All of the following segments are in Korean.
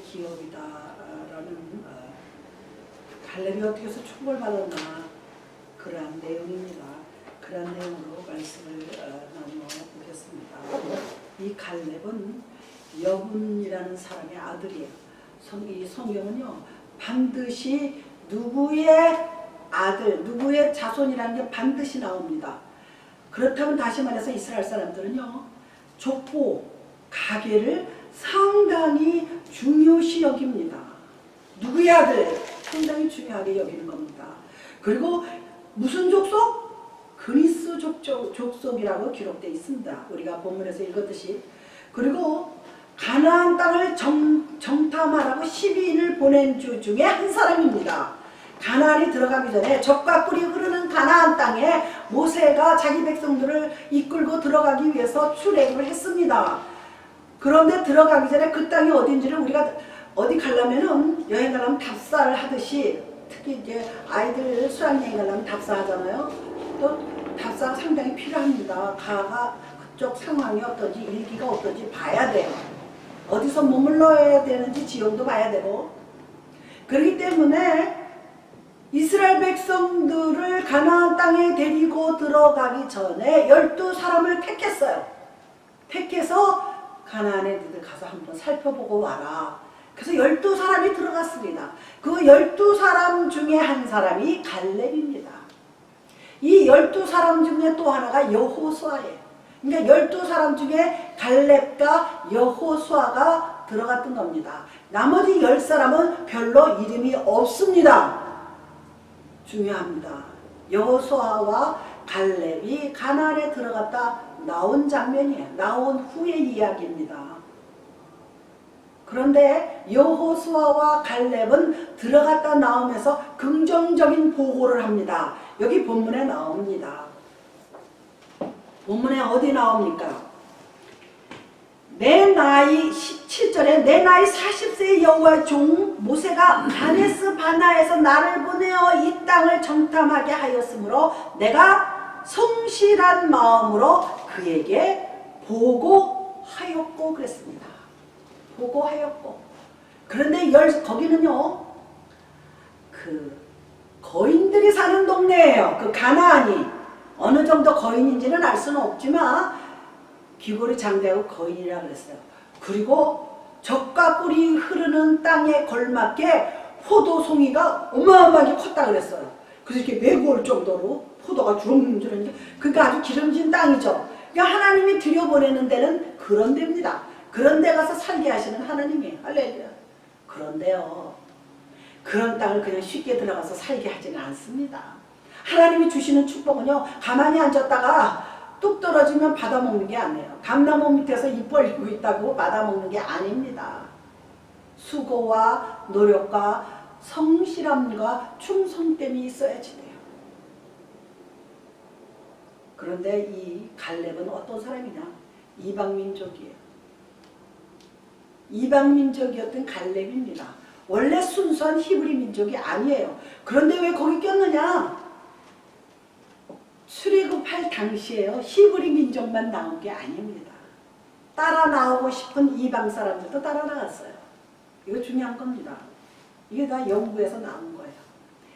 기업이다라는 갈렙이 어떻게 해서 축복을 받았나 그러한 내용입니다. 그러한 내용으로 말씀을 나누어 보겠습니다. 이 갈렙은 여분이라는 사람의 아들이에요. 이 성경은요 반드시 누구의 아들, 누구의 자손이라는 게 반드시 나옵니다. 그렇다면 다시 말해서 이스라엘 사람들은요 족보, 가계를 상당히 중요시 여깁니다. 누구의 아들? 상당히 중요하게 여기는 겁니다. 그리고 무슨 족속? 그리스 족속이라고 기록되어 있습니다. 우리가 본문에서 읽었듯이. 그리고 가나안 땅을 정탐하라고 12인을 보낸 주 중에 한 사람입니다. 가나안이 들어가기 전에 젖과 꿀이 흐르는 가나안 땅에 모세가 자기 백성들을 이끌고 들어가기 위해서 출애굽을 했습니다. 그런데 들어가기 전에 그 땅이 어딘지를 우리가 어디 가려면은 여행 가려면 답사를 하듯이 특히 이제 아이들 수학여행 가려면 답사하잖아요. 또 답사가 상당히 필요합니다. 가가 그쪽 상황이 어떤지 일기가 어떤지 봐야 돼요. 어디서 머물러야 되는지 지형도 봐야 되고 그렇기 때문에 이스라엘 백성들을 가나안 땅에 데리고 들어가기 전에 12사람을 택했어요. 택해서 가나안에 너희들 가서 한번 살펴보고 와라. 그래서 12사람이 들어갔습니다. 그 12사람 중에 한 사람이 갈렙입니다. 이 12사람 중에 또 하나가 여호수아예요. 그러니까 12사람 중에 갈렙과 여호수아가 들어갔던 겁니다. 나머지 10사람은 별로 이름이 없습니다. 중요합니다. 여호수아와 갈렙이 가나안에 들어갔다 나온 장면이에요. 나온 후의 이야기입니다. 그런데 여호수아와 갈렙은 들어갔다 나오면서 긍정적인 보고를 합니다. 여기 본문에 나옵니다. 본문에 어디 나옵니까? 내 나이 17절에 내 나이 40세의 여호와의 종 모세가 가데스 바나에서 나를 보내어 이 땅을 정탐하게 하였으므로 내가 성실한 마음으로 그에게 보고하였고 그랬습니다. 보고하였고. 그런데 거기는요 그 거인들이 사는 동네예요. 그 가나안이 어느 정도 거인인지는 알 수는 없지만 귀골이 장대하고 거인이라 그랬어요. 그리고 젖과 꿀이 흐르는 땅에 걸맞게 포도송이가 어마어마하게 컸다 그랬어요. 그래서 이렇게 메고 올 정도로 포도가 주렁주렁. 그러니까 아주 기름진 땅이죠. 그러니까 하나님이 들여보내는 데는 그런 데입니다. 그런 데 가서 살게 하시는 하나님이에요. 할렐루야. 그런데요 그런 땅을 그냥 쉽게 들어가서 살게 하지는 않습니다. 하나님이 주시는 축복은요 가만히 앉았다가 뚝 떨어지면 받아먹는 게 아니에요. 감나무 밑에서 입 벌리고 있다고 받아먹는 게 아닙니다. 수고와 노력과 성실함과 충성됨이 있어야지 돼요. 그런데 이 갈렙은 어떤 사람이냐? 이방민족이에요. 이방민족이었던 갈렙입니다. 원래 순수한 히브리 민족이 아니에요. 그런데 왜 거기 꼈느냐? 출애굽할 당시에요. 히브리 민족만 나온 게 아닙니다. 따라 나오고 싶은 이방 사람들도 따라 나갔어요. 이거 중요한 겁니다. 이게 다 연구에서 나온 거예요.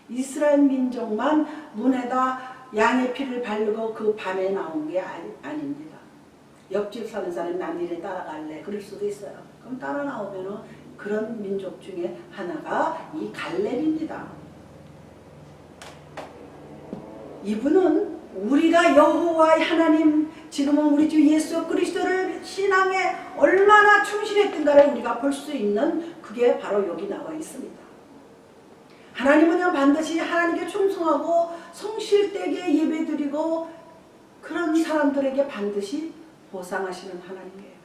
이스라엘 민족만 문에다 양의 피를 바르고 그 밤에 나온 게 아닙니다. 옆집 사는 사람이 난 니네 따라갈래 그럴 수도 있어요. 그럼 따라 나오면은 그런 민족 중에 하나가 이 갈렙입니다. 이분은 우리가 여호와의 하나님 지금은 우리 주 예수 그리스도를 신앙에 얼마나 충실했던가를 우리가 볼 수 있는 그게 바로 여기 나와 있습니다. 하나님은요 반드시 하나님께 충성하고 성실되게 예배드리고 그런 사람들에게 반드시 보상하시는 하나님이에요.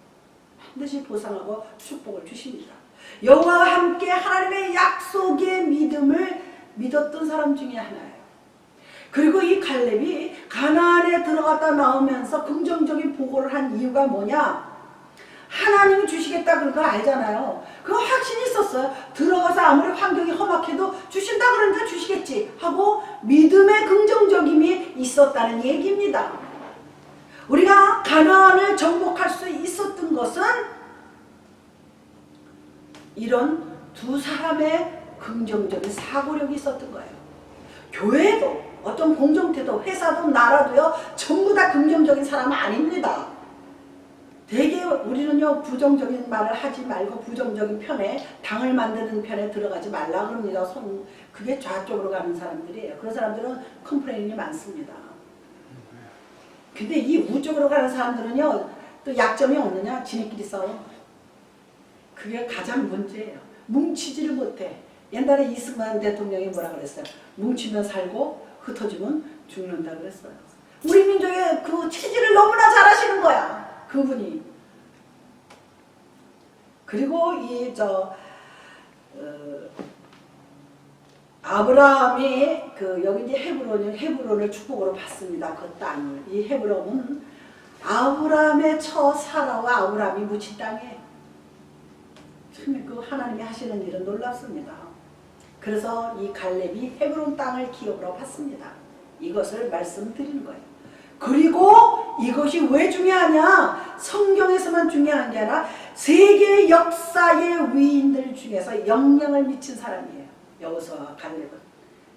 반드시 보상하고 축복을 주십니다. 여호와와 함께 하나님의 약속의 믿음을 믿었던 사람 중에 하나예요. 그리고 이 갈렙이 가나안에 들어갔다 나오면서 긍정적인 보고를 한 이유가 뭐냐? 하나님이 주시겠다 그런 거 알잖아요. 그 확신이 있었어요. 들어가서 아무리 환경이 험악해도 주신다 그러니까 주시겠지 하고 믿음의 긍정적임이 있었다는 얘기입니다. 우리가 가나안을 정복할 수 있었던 것은 이런 두 사람의 긍정적인 사고력이 있었던 거예요. 교회도 어떤 공동체도 회사도 나라도요 전부 다 긍정적인 사람은 아닙니다. 되게 우리는요 부정적인 말을 하지 말고 부정적인 편에 당을 만드는 편에 들어가지 말라 그럽니다. 그게 좌쪽으로 가는 사람들이에요. 그런 사람들은 컴플레인이 많습니다. 근데 이 우쪽으로 가는 사람들은요 또 약점이 없느냐? 지네끼리 싸워. 그게 가장 문제예요. 뭉치지를 못해. 옛날에 이승만 대통령이 뭐라 그랬어요? 뭉치면 살고 흩어지면 죽는다 그랬어요. 우리 민족의 그 체질을 너무나 잘 아시는 거야. 그분이. 그리고 아브라함이 여기 이제 헤브론을 축복으로 받습니다. 그 땅을. 이 헤브론은 아브라함의 처 사라와 아브라함이 묻힌 땅이에요. 참 그 하나님이 하시는 일은 놀랍습니다. 그래서 이 갈렙이 헤브론 땅을 기업으로 받습니다. 이것을 말씀드리는 거예요. 그리고 이것이 왜 중요하냐? 성경에서만 중요한 게 아니라 세계 역사의 위인들 중에서 영향을 미친 사람이에요. 여호수아와 갈렙은.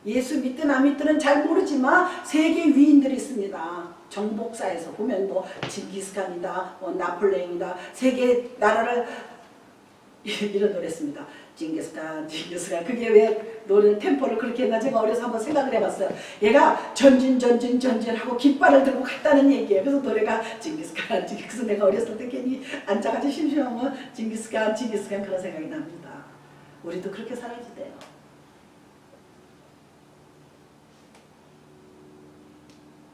예수 믿든 안 믿든은 잘 모르지만 세계 위인들이 있습니다. 정복사에서 보면 뭐 징기스칸이다, 뭐 나폴레옹이다, 세계 나라를 이런 노래했습니다. 징기스칸, 징기스칸. 그게 왜 노래 템포를 그렇게 했나 제가 어려서 한번 생각을 해봤어요. 얘가 전진하고 깃발을 들고 갔다는 얘기예요. 그래서 노래가 징기스칸, 그래서 내가 어렸을 때 괜히 앉아가지고 심심하면 징기스칸 그런 생각이 납니다. 우리도 그렇게 살아야지 돼요.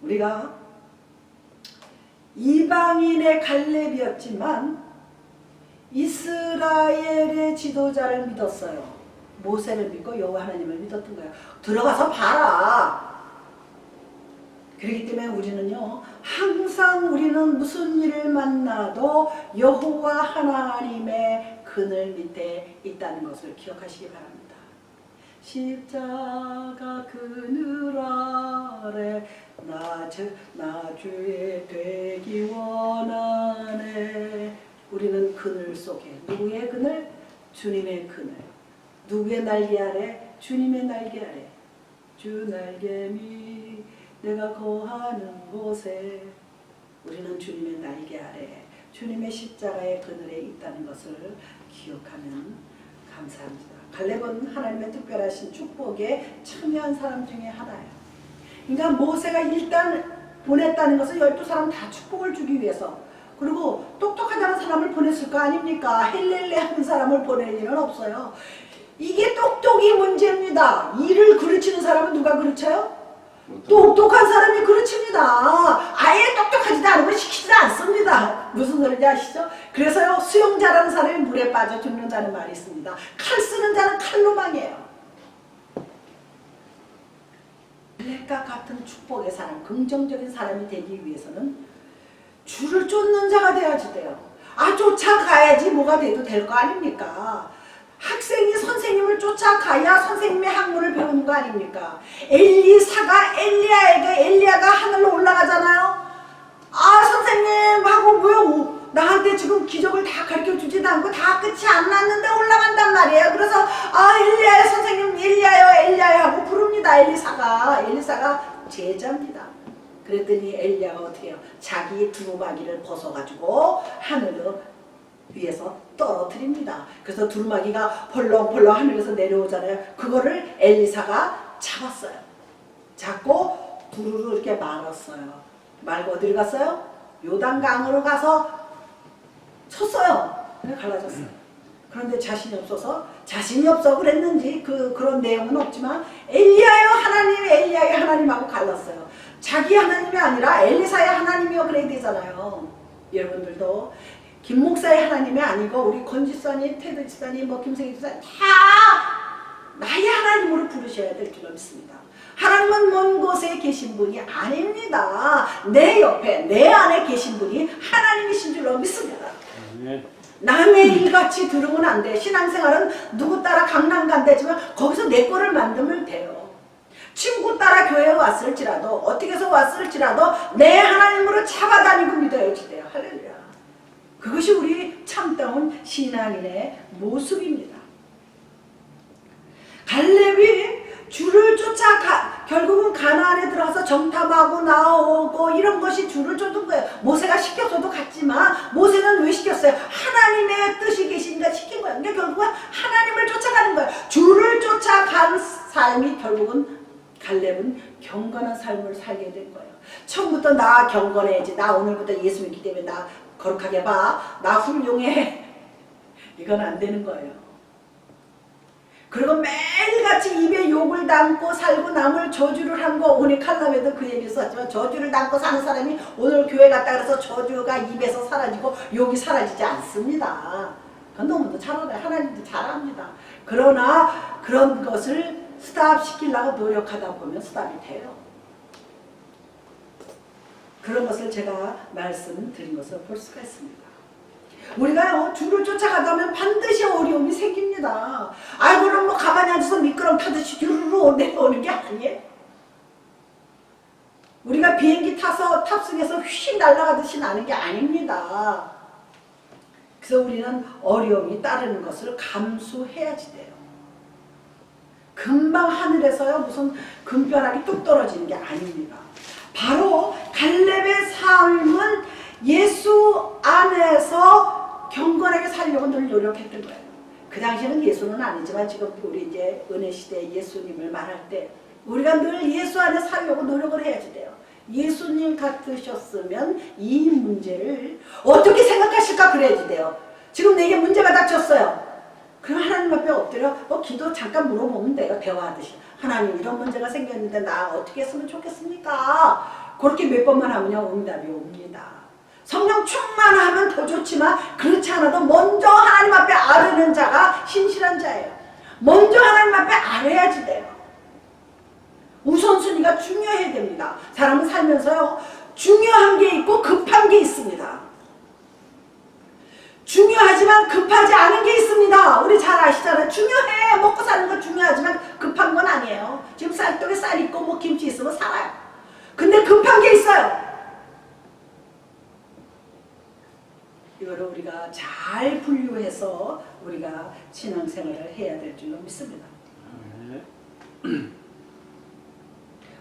우리가 이방인의 갈렙이었지만 이스라엘의 지도자를 믿었어요. 모세를 믿고 여호와 하나님을 믿었던 거예요. 들어가서 봐라. 그렇기 때문에 우리는요 항상 우리는 무슨 일을 만나도 여호와 하나님의 그늘 밑에 있다는 것을 기억하시기 바랍니다. 십자가 그늘 아래 나 주의 되기 원하네. 우리는 그늘 속에. 누구의 그늘? 주님의 그늘. 누구의 날개 아래? 주님의 날개 아래. 주 날개미 내가 거하는 곳에. 우리는 주님의 날개 아래 주님의 십자가의 그늘에 있다는 것을 기억하면 감사합니다. 갈렙은 하나님의 특별하신 축복에 참여한 사람 중에 하나예요. 그러니까 모세가 일단 보냈다는 것은 12사람 다 축복을 주기 위해서, 그리고 똑똑하다는 사람을 보냈을 거 아닙니까? 헬렐레 하는 사람을 보낼 일은 없어요. 이게 똑똑이 문제입니다. 일을 그르치는 사람은 누가 그르쳐요? 똑똑한 사람이 그르칩니다. 아예 똑똑하지도 않으면 시키지도 않습니다. 무슨 소리인지 아시죠? 그래서요 수영 잘하는 사람이 물에 빠져 죽는다는 말이 있습니다. 칼 쓰는 자는 칼로 망해요. 갈렙과 같은 축복의 사람, 긍정적인 사람이 되기 위해서는 줄을 쫓는 자가 돼야지 돼요. 쫓아가야지 뭐가 돼도 될 거 아닙니까? 학생이 선생님을 쫓아가야 선생님의 학문을 배우는 거 아닙니까? 엘리사가 엘리야가 하늘로 올라가잖아요. 선생님 하고 뭐요? 나한테 지금 기적을 다 가르쳐주지도 않고 다 끝이 안 났는데 올라간단 말이에요. 그래서 엘리야의 선생님 엘리야요 하고 부릅니다. 엘리사가 제자입니다. 그랬더니 엘리야가 어떻게 해요? 자기 두루마기를 벗어가지고 하늘로 위에서 떨어뜨립니다. 그래서 두루마기가 펄렁펄렁 하늘에서 내려오잖아요. 그거를 엘리사가 잡았어요. 잡고 두루루 이렇게 말았어요. 말고 어디를 갔어요? 요단강으로 가서 쳤어요. 갈라졌어요. 그런데 자신이 없어 그랬는지 그런 내용은 없지만 엘리야요 하나님하고 갈랐어요. 자기 하나님이 아니라 엘리사의 하나님이요 그래야 되잖아요. 여러분들도 김 목사의 하나님이 아니고 우리 권지사님, 테드 지사님, 김생희 지사님 다 나의 하나님으로 부르셔야 될 줄로 믿습니다. 하나님은 먼 곳에 계신 분이 아닙니다. 내 옆에 내 안에 계신 분이 하나님이신 줄로 믿습니다. 남의 일같이 들으면 안 돼. 신앙생활은 누구 따라 강남 간다지만 거기서 내 거를 만들면 돼요. 친구 따라 교회에 왔을지라도 어떻게 해서 왔을지라도 내 하나님으로 잡아다니고 믿어야지 돼요. 할렐루야. 그것이 우리 참다운 신앙인의 모습입니다. 갈렙이 주를 쫓아 결국은 가나안에 들어가서 정탐하고 나오고 이런 것이 주를 쫓은 거예요. 모세가 시켜서도 갔지만 모세는 왜 시켰어요? 하나님의 뜻이 계시니까 시킨 거예요. 그러니까 결국은 하나님을 쫓아가는 거예요. 주를 쫓아간 삶이 결국은 갈렙은 경건한 삶을 살게 된 거예요. 처음부터 나 경건해야지. 나 오늘부터 예수 믿기 때문에 나 거룩하게 봐. 나 훌륭해. 이건 안 되는 거예요. 그리고 매일같이 입에 욕을 담고 살고 남을 저주를 한 거, 오늘 칼럼에도 그 얘기 썼지만 저주를 담고 사는 사람이 오늘 교회 갔다 그래서 저주가 입에서 사라지고 욕이 사라지지 않습니다. 그건 너무도 잘 알아요. 하나님도 잘 압니다. 그러나 그런 것을 스탑시키려고 노력하다 보면 스탑이 돼요. 그런 것을 제가 말씀드린 것을 볼 수가 있습니다. 우리가 주를 쫓아가다 보면 반드시 어려움이 생깁니다. 그럼 뭐 가만히 앉아서 미끄럼 타듯이 주르르 내려오는 게 아니에요. 우리가 비행기 타서 탑승해서 휙 날아가듯이 나는 게 아닙니다. 그래서 우리는 어려움이 따르는 것을 감수해야지 돼요. 금방 하늘에서요 무슨 금벼락이 뚝 떨어지는 게 아닙니다. 바로 갈렙의 삶은 예수 안에서 경건하게 살려고 늘 노력했던 거예요. 그 당시에는 예수는 아니지만 지금 우리 이제 은혜 시대에 예수님을 말할 때 우리가 늘 예수 안에 살려고 노력을 해야지 돼요. 예수님 같으셨으면 이 문제를 어떻게 생각하실까 그래야지 돼요. 지금 내게 문제가 닥쳤어요. 그럼 하나님 앞에 엎드려 기도 잠깐 물어보면 돼요. 대화하듯이. 하나님 이런 문제가 생겼는데 나 어떻게 했으면 좋겠습니까? 그렇게 몇 번만 하면요 응답이 옵니다. 성령 충만하면 더 좋지만 그렇지 않아도 먼저 하나님 앞에 아뢰는 자가 신실한 자예요. 먼저 하나님 앞에 아뢰야지 돼요. 우선순위가 중요해야 됩니다. 사람은 살면서요 중요한 게 있고 급한 게 있습니다. 중요하지만 급하지 않은 게 있습니다. 우리 잘 아시잖아요. 중요해. 먹고 사는 거 중요하지만 급한 건 아니에요. 지금 쌀떡에 쌀 있고 뭐 김치 있으면 살아요. 근데 급한 게 있어요. 이거를 우리가 잘 분류해서 우리가 신앙생활을 해야 될 줄로 믿습니다.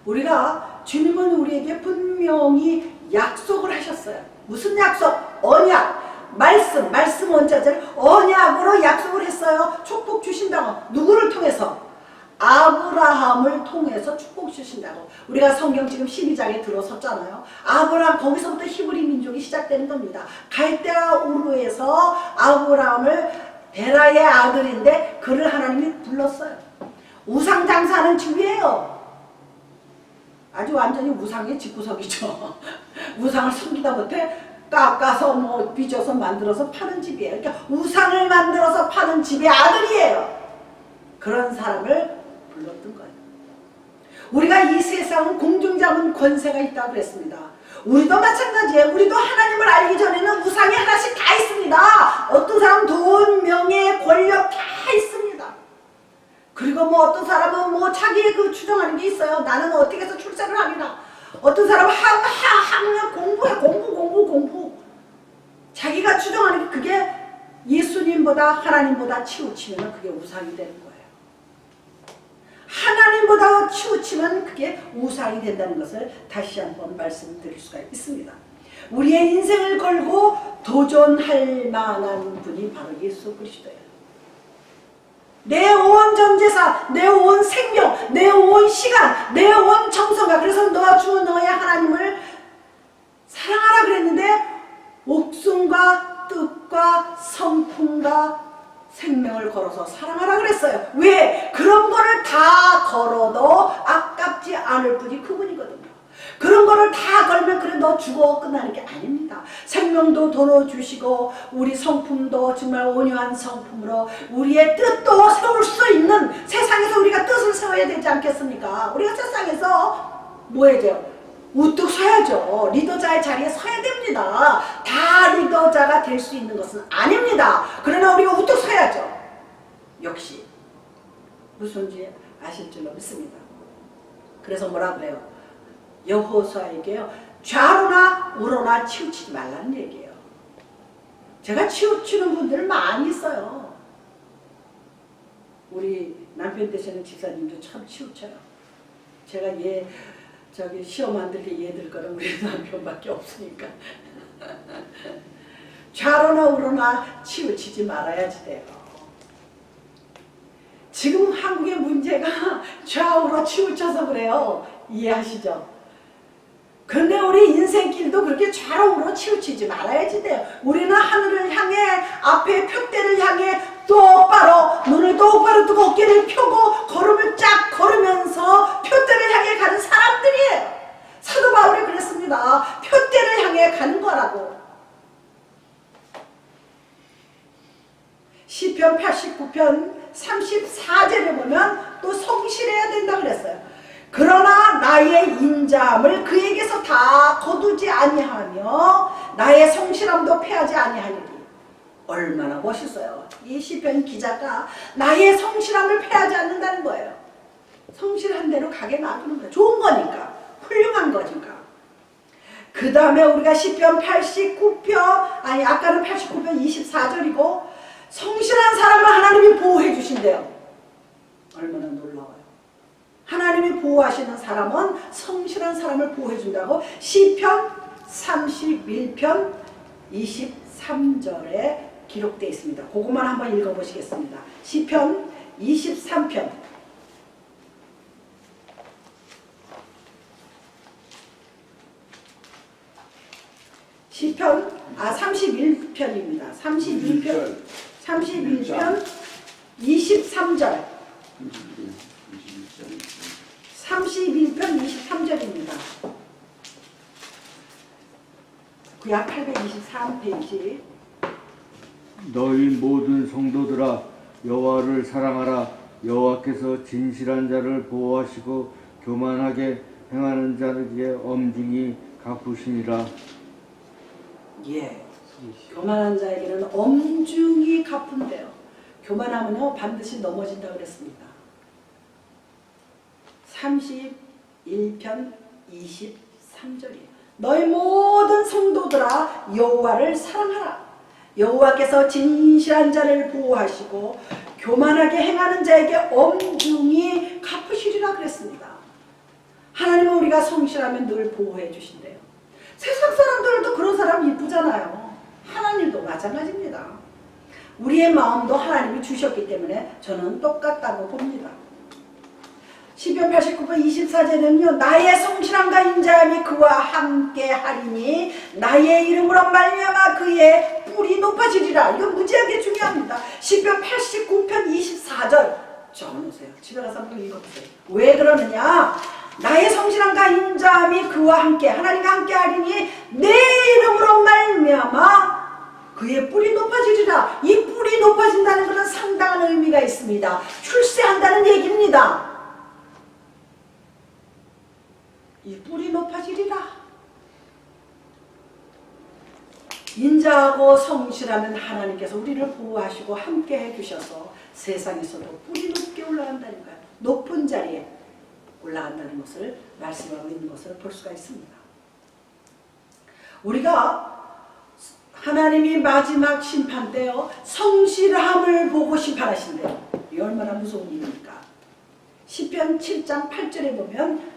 우리가 주님은 우리에게 분명히 약속을 하셨어요. 무슨 약속? 언약, 말씀 원자절 언약으로 약속을 했어요. 축복 주신다고. 누구를 통해서? 아브라함을 통해서 축복 주신다고. 우리가 성경 지금 12장에 들어섰잖아요. 아브라함 거기서부터 히브리 민족이 시작되는 겁니다. 갈대아 우르에서 아브라함을 베라의 아들인데 그를 하나님이 불렀어요. 우상 장사하는 집이에요. 아주 완전히 우상의 집구석이죠. 우상을 섬기다 못해 깎아서 뭐 빚어서 만들어서 파는 집이에요. 그러니까 우상을 만들어서 파는 집의 아들이에요. 그런 사람을 불렀던 거예요. 우리가 이 세상은 공중잡은 권세가 있다고 그랬습니다. 우리도 마찬가지예요. 우리도 하나님을 알기 전에는 우상이 하나씩 다 있습니다. 어떤 사람은 돈, 명예, 권력 다 있습니다. 그리고 뭐 어떤 사람은 뭐 자기의 그 추정하는 게 있어요. 나는 어떻게 해서 출세를 하리라. 어떤 사람은 학력 공부. 자기가 추정하는 게 그게 예수님보다 하나님보다 치우치면 그게 우상이 되는 거예요. 하나님보다 치우치면 그게 우상이 된다는 것을 다시 한번 말씀드릴 수가 있습니다. 우리의 인생을 걸고 도전할 만한 분이 바로 예수 그리스도예요. 내 온 전재산, 내 온 생명, 내 온 시간, 내 온 정성과 그래서 너와 주 너의 하나님을 사랑하라 그랬는데 목숨과 뜻과 성품과 생명을 걸어서 사랑하라 그랬어요. 왜? 그런 거를 다 걸어도 아깝지 않을 분이 그분이거든요. 그런 거를 다 걸면 그래 너 죽어 끝나는 게 아닙니다. 생명도 도로 주시고 우리 성품도 정말 온유한 성품으로 우리의 뜻도 세울 수 있는 세상에서 우리가 뜻을 세워야 되지 않겠습니까? 우리가 세상에서 뭐 해야 돼요? 우뚝 서야죠. 리더자의 자리에 서야 됩니다. 다 리더자가 될 수 있는 것은 아닙니다. 그러나 우리가 우뚝 서야죠. 역시 무슨지 아실 줄로 믿습니다. 그래서 뭐라고 해요? 여호수아에게요. 좌로나 우로나 치우치지 말라는 얘기예요. 제가 치우치는 분들 많이 있어요. 우리 남편 되시는 집사님도 참 치우쳐요. 제가 저기 시험 안 들게 얘들 거는 우리 남편밖에 없으니까. 좌로나 우로나 치우치지 말아야지 돼요. 지금 한국의 문제가 좌우로 치우쳐서 그래요. 이해하시죠? 근데 우리 인생길도 그렇게 좌우로 치우치지 말아야지 돼요. 우리는 하늘을 향해, 앞에 표대를 향해 똑바로 눈을 똑바로 뜨고 어깨를 펴고 걸음을 쫙 걸으면서 표대를 향해 가는 사람들이에요. 사도 바울이 그랬습니다. 표대를 향해 가는 거라고. 시편 89편 34절에 보면 또 성실해야 된다 그랬어요. 그러나 나의 인자함을 그에게서 다 거두지 아니하며 나의 성실함도 패하지 아니하리니. 얼마나 멋있어요. 이 시편 기자가 나의 성실함을 패하지 않는다는 거예요. 성실한 대로 가게 놔두는 거예요. 좋은 거니까. 훌륭한 거니까. 그 다음에 우리가 시편 89편 아까는 89편 24절이고 성실한 사람을 하나님이 보호해 주신대요. 얼마나 놀라워요. 하나님이 보호하시는 사람은 성실한 사람을 보호해 준다고 시편 31편 23절에 기록되어 있습니다. 그것만 한번 읽어보시겠습니다. 시편 23편 시편 31편입니다. 31편 23절 31편 23절입니다. 구약 823페이지. 너희 모든 성도들아 여호와를 사랑하라. 여호와께서 진실한 자를 보호하시고 교만하게 행하는 자에게 엄중히 갚으시니라. 예, 교만한 자에게는 엄중히 갚은대요. 교만하면요 반드시 넘어진다 그랬습니다. 31편 23절이에요. 너희 모든 성도들아 여호와를 사랑하라. 여호와께서 진실한 자를 보호하시고 교만하게 행하는 자에게 엄중히 갚으시리라 그랬습니다. 하나님은 우리가 성실하면 늘 보호해 주신대요. 세상 사람들도 그런 사람 이쁘잖아요. 하나님도 마찬가지입니다. 우리의 마음도 하나님이 주셨기 때문에 저는 똑같다고 봅니다. 시편 89편 24절에는요. 나의 성실함과 인자함이 그와 함께 하리니 나의 이름으로 말미암아 그의 뿔이 높아지리라. 이건 무지하게 중요합니다. 시편 89편 24절 적어놓으세요. 집에 가서 한번 읽어보세요. 왜 그러느냐. 나의 성실함과 인자함이 그와 함께 하나님과 함께 하리니 내 이름으로 말미암아 그의 뿔이 높아지리라. 이 뿔이 높아진다는 것은 상당한 의미가 있습니다. 출세한다는 얘기입니다. 이 뿔이 높아지리라. 인자하고 성실하면 하나님께서 우리를 보호하시고 함께 해주셔서 세상에서도 뿔이 높게 올라간다니까요. 높은 자리에 올라간다는 것을 말씀하고 있는 것을 볼 수가 있습니다. 우리가 하나님이 마지막 심판 때요 성실함을 보고 심판하신대요. 이 얼마나 무서운 일입니까? 시편 7장 8절에 보면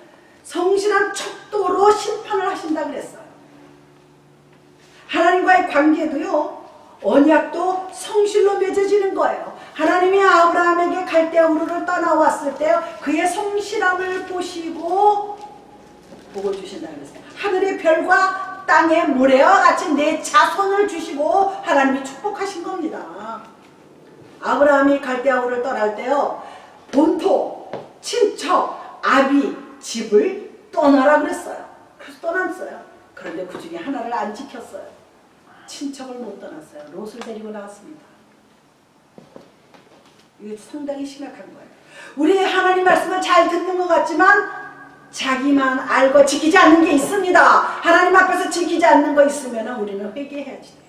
성실한 척도로 심판을 하신다 그랬어요. 하나님과의 관계도요 언약도 성실로 맺어지는 거예요. 하나님이 아브라함에게 갈대아 우르를 떠나왔을 때 그의 성실함을 보시고 복을 주신다 그랬어요. 하늘의 별과 땅의 모래와 같이 내 자손을 주시고 하나님이 축복하신 겁니다. 아브라함이 갈대아 우르를 떠날 때요 본토, 친척, 아비, 집을 떠나라 그랬어요. 그래서 떠났어요. 그런데 그 중에 하나를 안 지켰어요. 친척을 못 떠났어요. 롯을 데리고 나왔습니다. 이게 상당히 심각한 거예요. 우리 하나님 말씀을 잘 듣는 것 같지만 자기만 알고 지키지 않는 게 있습니다. 하나님 앞에서 지키지 않는 거 있으면 우리는 회개해야지 돼요.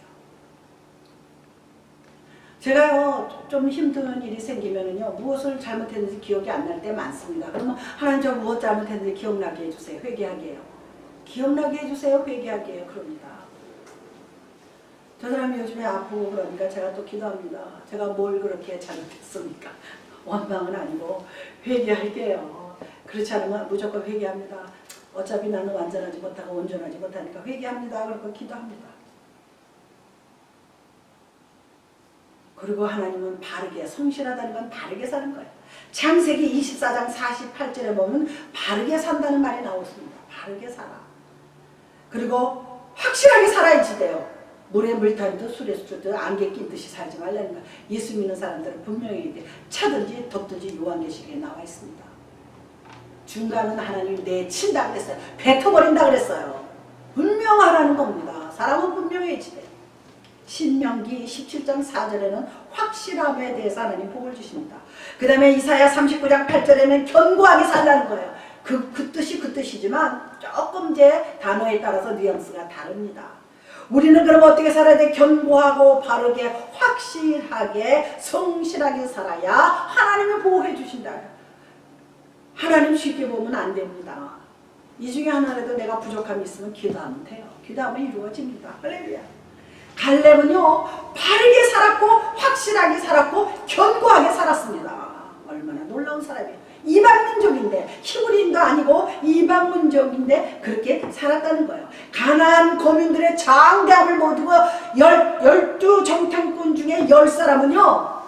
제가요 좀 힘든 일이 생기면은요 무엇을 잘못했는지 기억이 안 날 때 많습니다. 그러면 하나님 저 무엇 잘못했는지 기억나게 해주세요. 회개하게 해요. 기억나게 해주세요. 회개하게 해요. 그럽니다. 저 사람이 요즘에 아프고 그러니까 제가 또 기도합니다. 제가 뭘 그렇게 잘못했습니까? 원망은 아니고 회개할게요. 그렇지 않으면 무조건 회개합니다. 어차피 나는 완전하지 못하고 온전하지 못하니까 회개합니다. 그러고 기도합니다. 그리고 하나님은 바르게, 성실하다는 건 바르게 사는 거예요. 창세기 24장 48절에 보면 바르게 산다는 말이 나오습니다. 바르게 살아. 그리고 확실하게 살아야지 돼요. 물에 물 타듯 술에 술 타듯 안개 낀 듯이 살지 말라는 거예요. 예수 믿는 사람들은 분명히 차든지 덮든지 요한계시록에 나와 있습니다. 중간은 하나님 내친다 그랬어요. 뱉어버린다 그랬어요. 분명하라는 겁니다. 사람은 분명해지대. 신명기 17장 4절에는 확실함에 대해서 하나님 복을 주십니다. 그 다음에 이사야 39장 8절에는 견고하게 살라는 거예요. 그 뜻이 그 뜻이지만 조금 이제 단어에 따라서 뉘앙스가 다릅니다. 우리는 그럼 어떻게 살아야 돼? 견고하고 바르게 확실하게 성실하게 살아야 하나님이 보호해 주신다. 하나님 쉽게 보면 안 됩니다. 이 중에 하나라도 내가 부족함이 있으면 기도하면 돼요. 기도하면 이루어집니다. 할렐루야. 갈렙은요 바르게 살았고 확실하게 살았고 견고하게 살았습니다. 얼마나 놀라운 사람이에요. 이방민족인데 히브리인도 아니고 이방민족인데 그렇게 살았다는 거예요. 가나안 거민들의 장대함을 모두고 12정탐꾼 중에 10사람은요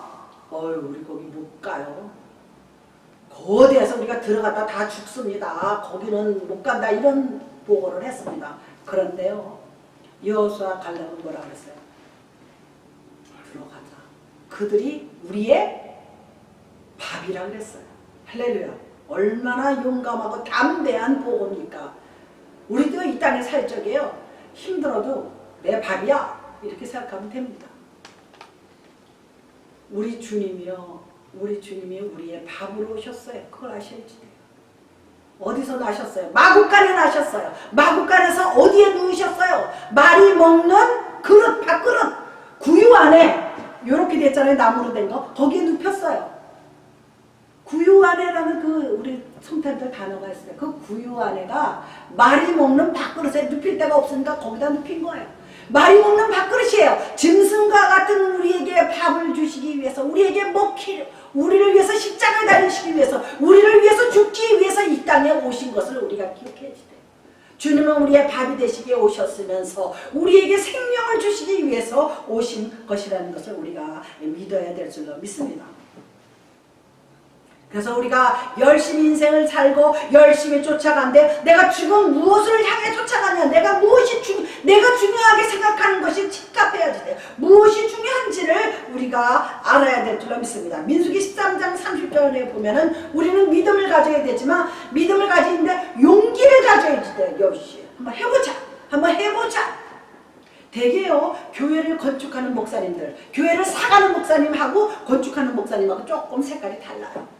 우리 거기 못 가요. 거대해서 우리가 들어가다 다 죽습니다. 거기는 못 간다 이런 보고를 했습니다. 그런데요 여호수아 갈렙은 뭐라 그랬어요? 들어가자. 그들이 우리의 밥이라 그랬어요. 할렐루야. 얼마나 용감하고 담대한 보고입니까? 우리도 이 땅에 살 적에요 힘들어도 내 밥이야 이렇게 생각하면 됩니다. 우리 주님이 우리의 밥으로 오셨어요. 그걸 아셔야지 돼요. 어디서 나셨어요? 마구간에 나셨어요. 마구간에서 어디에 누우셨어요? 말이 먹는 그릇, 밥그릇, 구유 안에 이렇게 됐잖아요. 나무로 된 거. 거기에 눕혔어요. 구유 안에라는 그 우리 성탄절 단어가 있어요. 그 구유 안에가 말이 먹는 밥그릇에 눕힐 데가 없으니까 거기다 눕힌 거예요. 말이 먹는 밥그릇이에요. 짐승과 같은 우리에게 밥을 주시기 위해서, 우리를 위해서 십자가를 달리시기 위해서, 우리를 위해서 죽기 위해서 이 땅에 오신 것을 우리가 기억해야 돼요. 주님은 우리의 밥이 되시기에 오셨으면서 우리에게 생명을 주시기 위해서 오신 것이라는 것을 우리가 믿어야 될 줄로 믿습니다. 그래서 우리가 열심히 인생을 살고 열심히 쫓아가는데 내가 지금 무엇을 향해 쫓아가냐, 내가 중요하게 생각하는 것이 집값해야지 돼요. 무엇이 중요한지를 우리가 알아야 될 줄로 믿습니다. 민수기 13장 30절에 보면은 우리는 믿음을 가져야 되지만 믿음을 가지는데 용기를 가져야지 돼요. 역시 한번 해보자. 대개요 교회를 건축하는 목사님들, 교회를 사가는 목사님하고 건축하는 목사님하고 조금 색깔이 달라요.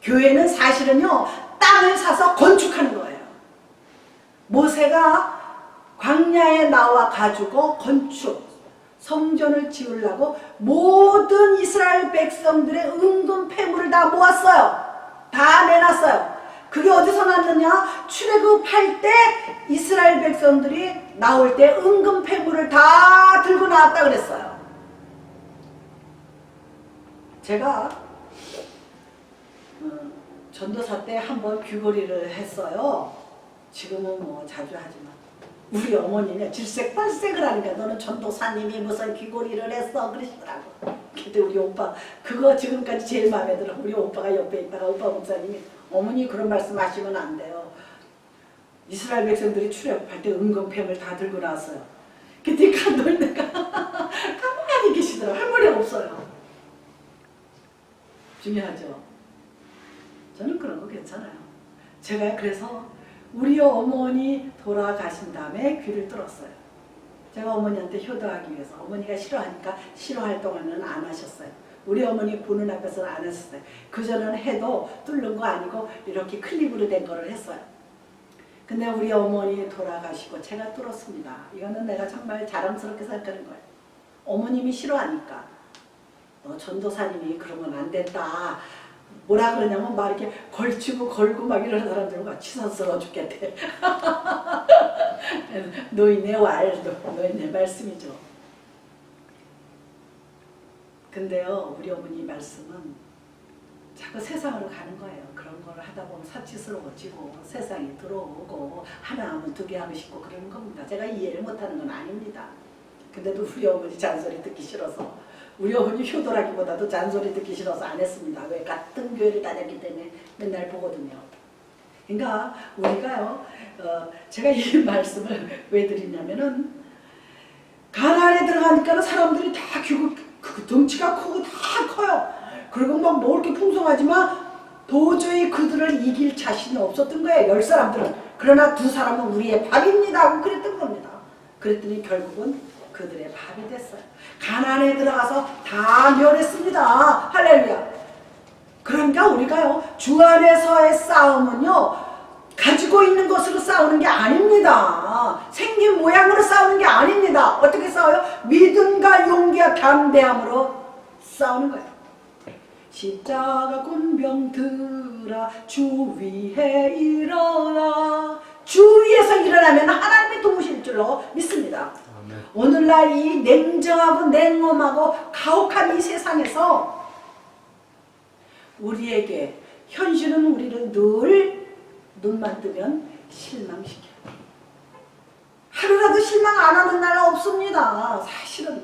교회는 사실은요 땅을 사서 건축하는 거예요. 모세가 광야에 나와 가지고 성전을 지으려고 모든 이스라엘 백성들의 은금 패물을 다 모았어요. 다 내놨어요. 그게 어디서 났느냐? 출애굽할 때 이스라엘 백성들이 나올 때 은금 패물을 다 들고 나왔다 그랬어요. 제가 전도사 때 한번 귀걸이를 했어요. 지금은 뭐 자주 하지만 우리 어머니는 질색팔색을 하니까 너는 전도사님이 무슨 귀걸이를 했어 그러시더라고. 근데 우리 오빠 그거 지금까지 제일 마음에 들어. 우리 오빠가 옆에 있다가 오빠 목사님이 어머니 그런 말씀 하시면 안 돼요. 이스라엘 백성들이 출애굽할 때 은금패물 다 들고 나왔어요. 그때 감독님가 가만히 계시더라고. 할 말이 없어요. 중요하죠. 저는 그런 거 괜찮아요. 제가 그래서 우리 어머니 돌아가신 다음에 귀를 뚫었어요. 제가 어머니한테 효도하기 위해서. 어머니가 싫어하니까 싫어할 동안은 안 하셨어요. 우리 어머니 보는 앞에서는 안 했었어요. 그전에는 해도 뚫는 거 아니고 이렇게 클립으로 된 거를 했어요. 근데 우리 어머니 돌아가시고 제가 뚫었습니다. 이거는 내가 정말 자랑스럽게 생각하는 거예요. 어머님이 싫어하니까. 너 전도사님이 그러면 안 된다. 뭐라 그러냐면 막 이렇게 걸치고 걸고 막 이러는 사람들은 막 치사스러워 죽겠대. 노인의 말씀이죠. 근데요, 우리 어머니 말씀은 자꾸 세상으로 가는 거예요. 그런 걸 하다 보면 사치스러워지고 세상이 들어오고 하나 하면 두 개 하고 싶고 그러는 겁니다. 제가 이해를 못하는 건 아닙니다. 근데도 우리 어머니 잔소리 듣기 싫어서, 우리 어머니 효도라기보다도 잔소리 듣기 싫어서 안 했습니다. 왜? 같은 교회를 다녔기 때문에 맨날 보거든요. 그러니까 우리가요, 제가 이 말씀을 왜 드리냐면은, 가나안에 들어가니까 사람들이 다 그 덩치가 크고 다 커요. 그리고 막 먹을 게 풍성하지만 도저히 그들을 이길 자신이 없었던 거예요, 10사람들은. 그러나 2사람은 우리의 밥입니다 하고 그랬던 겁니다. 그랬더니 결국은 그들의 밥이 됐어요. 가나안에 들어가서 다 멸했습니다. 할렐루야. 그러니까 우리가요, 주 안에서의 싸움은요, 가지고 있는 것으로 싸우는 게 아닙니다. 생긴 모양으로 싸우는 게 아닙니다. 어떻게 싸워요? 믿음과 용기와 담대함으로 싸우는 거예요. 십자가 군병 들아 주 위에 일어나. 주 위에서 일어나면 하나님이 도우실 줄로 믿습니다. 아멘. 오늘날 이 냉정하고 냉엄하고 가혹한 이 세상에서 우리에게 현실은 우리를 늘 눈만 뜨면 실망시켜요. 하루라도 실망 안 하는 날 없습니다. 사실은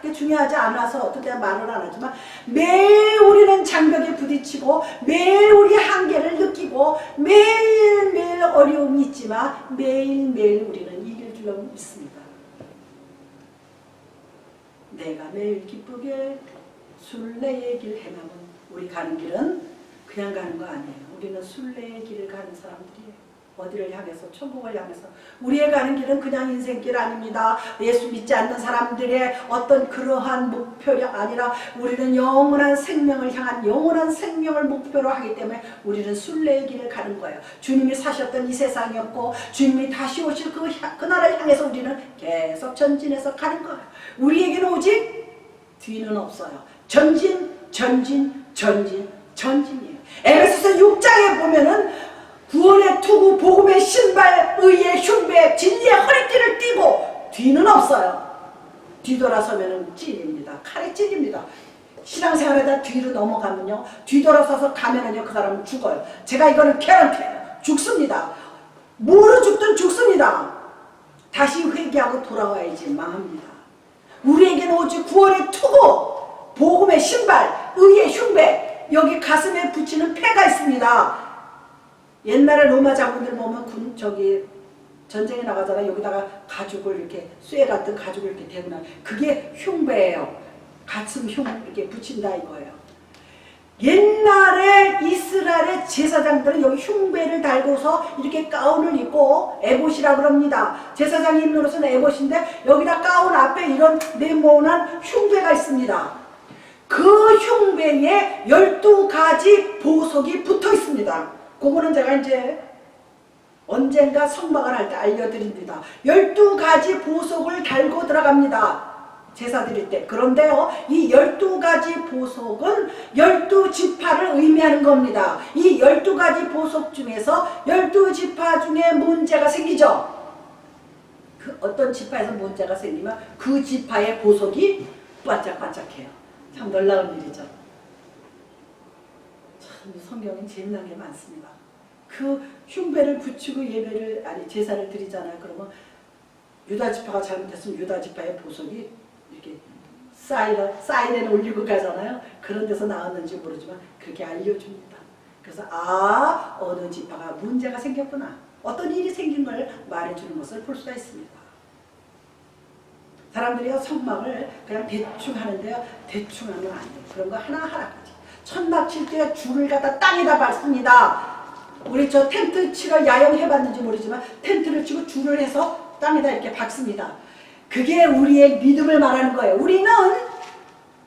그게 중요하지 않아서 어떤 때는 말을 안 하지만 매일 우리는 장벽에 부딪히고 매일 우리 한계를 느끼고 매일매일 어려움이 있지만 매일매일 우리는 이길 줄로 믿습니다. 내가 매일 기쁘게 순례의 길 행하면, 우리 가는 길은 그냥 가는 거 아니에요. 우리는 순례의 길을 가는 사람들이에요. 어디를 향해서? 천국을 향해서. 우리의 가는 길은 그냥 인생길 아닙니다. 예수 믿지 않는 사람들의 어떤 그러한 목표가 아니라 우리는 영원한 생명을 향한 영원한 생명을 목표로 하기 때문에 우리는 순례의 길을 가는 거예요. 주님이 사셨던 이 세상이었고 주님이 다시 오실 그 나라를 향해서 우리는 계속 전진해서 가는 거예요. 우리에게는 오직 뒤는 없어요. 전진, 전진, 전진, 전진이에요. 에베소서 6장에 보면은 구원의 투구, 복음의 신발, 의의 흉배, 진리의 허리띠를 띠고 뒤는 없어요. 뒤돌아서면 찔립니다. 칼에 찔립니다. 신앙생활에다 뒤로 넘어가면요, 뒤돌아서서 가면은요, 그 사람은 죽어요. 제가 이거는 개런티예요. 죽습니다. 뭐로 죽든 죽습니다. 다시 회개하고 돌아와야지 망합니다. 우리에게는 오직 구원의 투구, 복음의 신발, 의의 흉배, 여기 가슴에 붙이는 패가 있습니다. 옛날에 로마 장군들 보면 전쟁에 나가잖아. 여기다가 가죽을 이렇게 쇠 같은 가죽을 이렇게 대고 나, 그게 흉배예요. 가슴 이렇게 붙인다 이거예요. 옛날에 이스라엘의 제사장들은 여기 흉배를 달고서 이렇게 가운을 입고, 에봇이라 그럽니다. 제사장이 입는 옷은 에봇인데 여기다 가운 앞에 이런 네모난 흉배가 있습니다. 그 흉배에 12가지 보석이 붙어 있습니다. 그거는 제가 이제 언젠가 성막을 할 때 알려드립니다. 12가지 보석을 달고 들어갑니다. 제사 드릴 때. 그런데요, 이 12가지 보석은 12지파를 의미하는 겁니다. 이 12가지 보석 중에서 12지파 중에 문제가 생기죠. 그 어떤 지파에서 문제가 생기면 그 지파의 보석이 반짝반짝해요. 참 놀라운 일이죠. 참 성경엔 재미난 게 많습니다. 그 흉배를 붙이고 제사를 드리잖아요. 그러면 유다 지파가 잘못했으면 유다 지파의 보석이 이렇게 사이렌 올리고 가잖아요. 그런 데서 나왔는지 모르지만 그렇게 알려줍니다. 그래서 어느 지파가 문제가 생겼구나, 어떤 일이 생긴 걸 말해주는 것을 볼 수가 있습니다. 사람들이요, 성막을 그냥 대충 하는데요, 대충 하면 안 돼요. 그런 거 하나하나까지. 천막 칠 때 줄을 갖다 땅에다 밟습니다. 우리 저 텐트 치러 야영 해봤는지 모르지만 텐트를 치고 줄을 해서 땅에다 이렇게 박습니다. 그게 우리의 믿음을 말하는 거예요. 우리는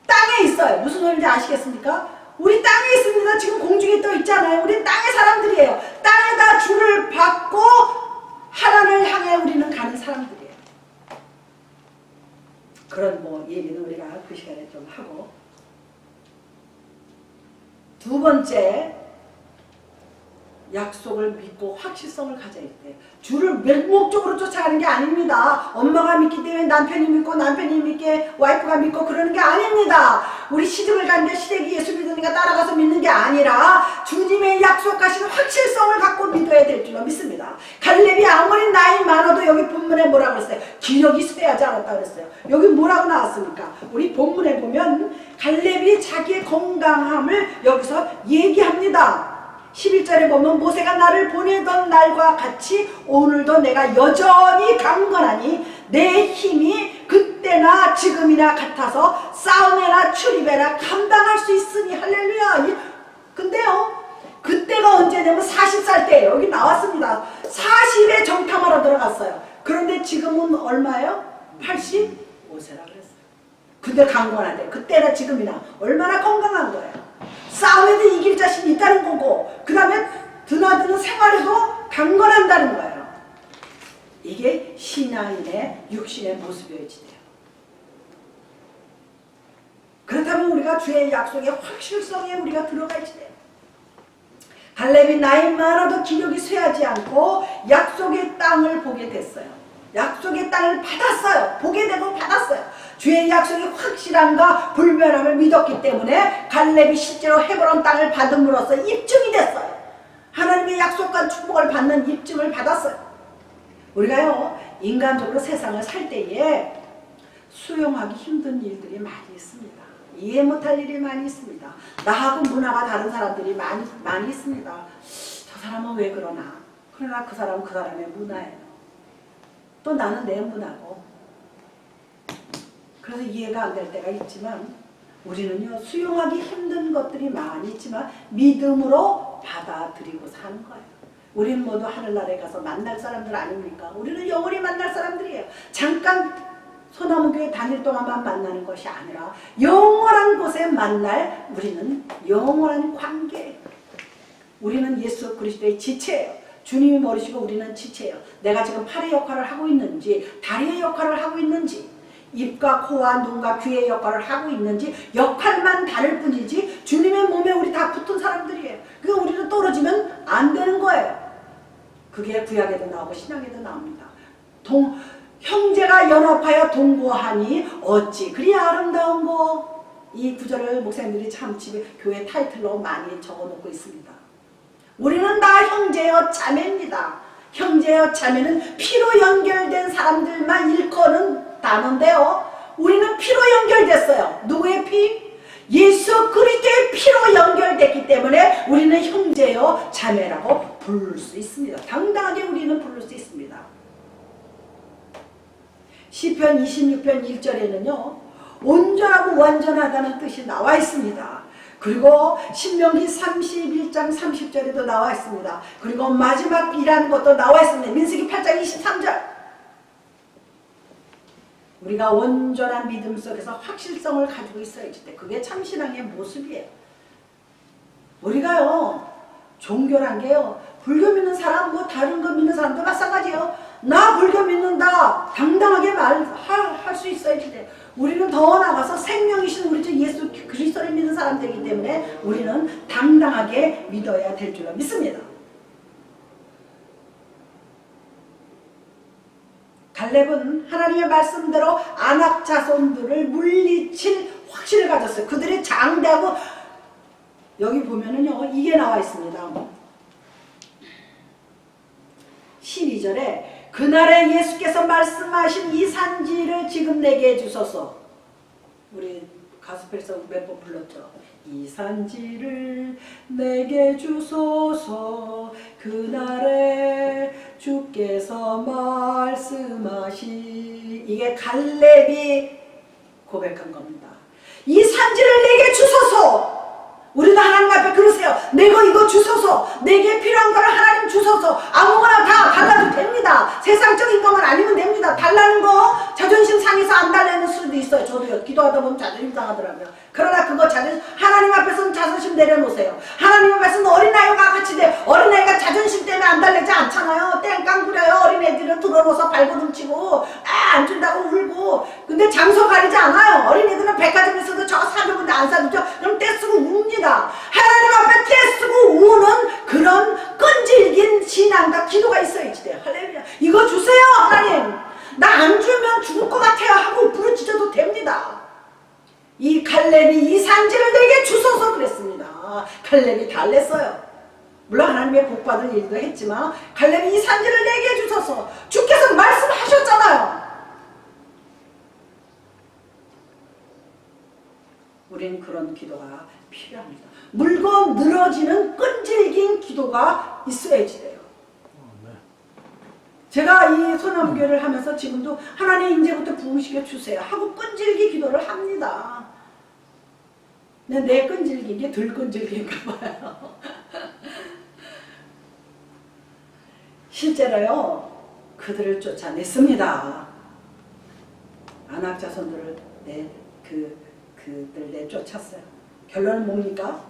땅에 있어요. 무슨 소리인지 아시겠습니까? 우리 땅에 있습니다. 지금 공중에 떠 있잖아요. 우리 땅의 사람들이에요. 땅에다 줄을 박고 하나님을 향해 우리는 가는 사람들이에요. 그런 얘기는 우리가 그 시간에 좀 하고, 두 번째, 약속을 믿고 확실성을 가져야 돼요. 주를 맹목적으로 쫓아가는 게 아닙니다. 엄마가 믿기 때문에 남편이 믿고 남편이 믿게 와이프가 믿고 그러는 게 아닙니다. 우리 시댁을 가는데 시댁이 예수 믿으니까 따라가서 믿는 게 아니라 주님의 약속하신 확실성을 갖고 믿어야 될 줄로 믿습니다. 갈렙이 아무리 나이 많아도 여기 본문에 뭐라고 그랬어요? 기력이 쇠하지 않았다 그랬어요. 여기 뭐라고 나왔습니까? 우리 본문에 보면 갈렙이 자기의 건강함을 여기서 얘기합니다. 11절에 보면 모세가 나를 보내던 날과 같이 오늘도 내가 여전히 강건하니 내 힘이 그때나 지금이나 같아서 싸움에나 출입에나 감당할 수 있으니 할렐루야. 근데요 그때가 언제 되면 40살 때예요. 여기 나왔습니다. 40에 정탐하러 들어갔어요. 그런데 지금은 얼마예요? 85세라 그랬어요. 근데 강건하대. 그때나 지금이나 얼마나 건강한 거예요. 싸움에도 이길 자신이 있다는 거고 그 다음에 드나드는 생활에도 강건한다는 거예요. 이게 신앙인의 육신의 모습이어야지돼요. 그렇다면 우리가 주의 약속의 확실성에 우리가 들어가야지 돼요. 갈렙이 나이 많아도 기력이 쇠하지 않고 약속의 땅을 보게 됐어요. 약속의 땅을 받았어요. 보게 되고 받았어요. 주의 약속이 확실함과 불변함을 믿었기 때문에 갈렙이 실제로 헤브론 땅을 받음으로써 입증이 됐어요. 하나님의 약속과 축복을 받는 입증을 받았어요. 우리가요 인간적으로 세상을 살 때에 수용하기 힘든 일들이 많이 있습니다. 이해 못할 일이 많이 있습니다. 나하고 문화가 다른 사람들이 많이 있습니다. 저 사람은 왜 그러나? 그러나 그 사람은 그 사람의 문화예요. 또 나는 내 문화고. 그래서 이해가 안 될 때가 있지만 우리는요 수용하기 힘든 것들이 많이 있지만 믿음으로 받아들이고 사는 거예요. 우리는 모두 하늘나라에 가서 만날 사람들 아닙니까? 우리는 영원히 만날 사람들이에요. 잠깐 소나무교회 다닐 동안만 만나는 것이 아니라 영원한 곳에 만날 우리는 영원한 관계예요. 우리는 예수 그리스도의 지체예요. 주님이 머리시고 우리는 지체예요. 내가 지금 팔의 역할을 하고 있는지 다리의 역할을 하고 있는지 입과 코와 눈과 귀의 역할을 하고 있는지 역할만 다를 뿐이지 주님의 몸에 우리 다 붙은 사람들이에요. 그러니까 우리는 떨어지면 안 되는 거예요. 그게 구약에도 나오고 신약에도 나옵니다. 형제가 연합하여 동거하니 어찌 그리 아름다운고. 이 구절을 목사님들이 참 집에 교회 타이틀로 많이 적어놓고 있습니다. 우리는 다 형제여 자매입니다. 형제여 자매는 피로 연결된 사람들만 일컫는 단어인데요. 우리는 피로 연결됐어요. 누구의 피? 예수 그리스도의 피로 연결됐기 때문에 우리는 형제여 자매라고 부를 수 있습니다. 당당하게 우리는 부를 수 있습니다. 시편 26편 1절에는요. 온전하고 완전하다는 뜻이 나와 있습니다. 그리고 신명기 31장 30절에도 나와 있습니다. 그리고 마지막 비라는 것도 나와 있습니다. 민수기 8장 23절. 우리가 온전한 믿음 속에서 확실성을 가지고 있어야지 돼. 그게 참신앙의 모습이에요. 우리가요 종교란 게요 불교 믿는 사람 뭐 다른 거 믿는 사람도 마찬가지예요. 나 불교 믿는다 당당하게 말할 수 있어야지 돼. 우리는 더 나아가서 생명이신 우리 주 예수 그리스도를 믿는 사람들이기 때문에 우리는 당당하게 믿어야 될 줄로 믿습니다. 갈렙은 하나님의 말씀대로 아낙 자손들을 물리칠 확신을 가졌어요. 그들이 장대하고 여기 보면은요 이게 나와 있습니다. 12절에 그날에 예수께서 말씀하신 이 산지를 지금 내게 주소서. 우리 가스펠에서 몇 번 불렀죠. 이 산지를 내게 주소서. 그날에 주께서 말씀하시. 이게 갈렙이 고백한 겁니다. 이 산지를 내게 주소서. 우리도 하나님 앞에 그러세요. 내가 이거 주소서. 내게 필요한 거를 하나님 주소서. 아무거나 다 달라도 됩니다. 세상적인 것만 아니면 됩니다. 달라는 거 자존심 상해서 안 달라는 수도 있어요. 저도요. 기도하다 보면 자존심 상하더라고요. 그러나 그거 하나님 앞에서는 자존심 내려놓으세요. 하나님 앞에서는 어린아이와 같이 돼. 어린아이가 자존심 때문에 안 달래지 않잖아요. 땡깡 부려요. 어린애들은 들어놓아서 발버둥 치고 안 준다고 울고. 근데 장소 가리지 않아요. 어린애들은 백화점에서도 저거 사주고 안 사주죠. 그럼 떼쓰고 웁니다. 하나님 앞에 떼쓰고 우는 그런 끈질 갈렙이 달랬어요. 물론 하나님의 복받을 일도 했지만 갈렙이 이 산지를 내게 해주셔서 주께서 말씀하셨잖아요. 우리는 그런 기도가 필요합니다. 물고 늘어지는 끈질긴 기도가 있어야지 돼요. 제가 이 소나무교회를 하면서 지금도 하나님 이제부터 부으시켜 주세요 하고 끈질기 기도를 합니다. 근데 내 끈질긴 게 덜 끈질긴가 봐요. 실제로요, 그들을 쫓아냈습니다. 안악 자손들을 그들 내쫓았어요. 결론은 뭡니까?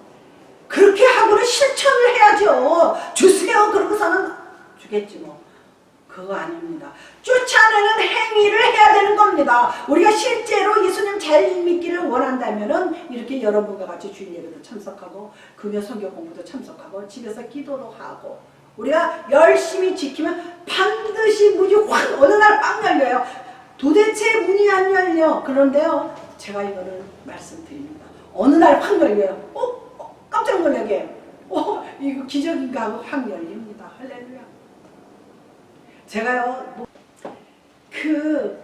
그렇게 하고는 실천을 해야죠. 주세요 그러고서는 주겠지 뭐. 그거 아닙니다. 쫓아내는 행위를 해야 되는 겁니다. 우리가 실제로 예수님 잘 믿기를 원한다면은 이렇게 여러분과 같이 주일 예배도 참석하고 금요 성경 공부도 참석하고 집에서 기도도 하고 우리가 열심히 지키면 반드시 문이 확 어느 날 빵 열려요. 도대체 문이 안 열려. 그런데요, 제가 이거를 말씀드립니다. 어느 날 확 열려요. 깜짝 놀라게. 이거 기적인가 하고 확 열립니다. 할렐루야. 제가요, 그